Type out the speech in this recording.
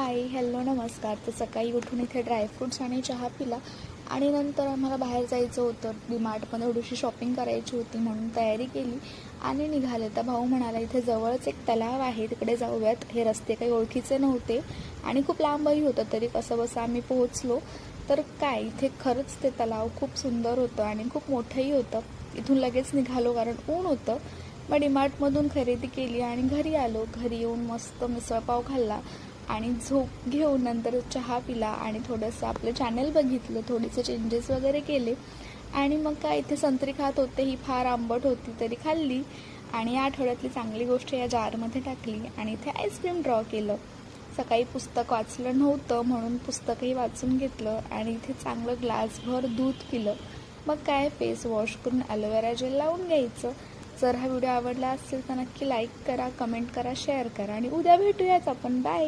Hi hello नमस्कार. तर सकाळी उठून इथे ड्रायफ्रूट्स आणि चहा पिला आणि नंतर आम्हाला बाहेर जायचं होतं. डीमार्टमध्ये थोडीशी शॉपिंग करायची होती म्हणून तयारी केली आणि निघाले. तर भाऊ म्हणाला इथे जवळच एक तलाव आहे, तिकडे जाऊयात. हे रस्ते काही ओळखीचे नव्हते आणि खूप लांबही होतं, तरी कसं बसं आम्ही पोहोचलो. तर काय इथे खरंच ते तलाव खूप सुंदर होतं आणि खूप मोठंही होतं. इथून लगेच निघालो कारण ऊन होतं. मग डीमार्टमधून खरेदी केली आणि घरी आलो. घरी येऊन मस्त मिसळपाव खाल्ला आणि झोप घेऊन नंतर चहा पिला आणि थोडंसं आपलं चॅनल बघितलं, थोडेसे चेंजेस वगैरे केले आणि मग काय इथे संत्री खात होते. ही फार आंबट होती तरी खाल्ली आणि या आठवड्यातली चांगली गोष्ट या जारमध्ये टाकली आणि इथे आईस्क्रीम ड्रॉ केलं. सकाळी पुस्तक वाचलं नव्हतं म्हणून पुस्तकही वाचून घेतलं आणि इथे चांगलं ग्लासभर दूध पिलं. मग काय फेस वॉश करून ॲलोवेरा जेल लावून घ्यायचं. जर हा व्हिडिओ आवडला असेल तर नक्की लाईक करा, कमेंट करा, शेअर करा आणि उद्या भेटूयाच आपण. बाय.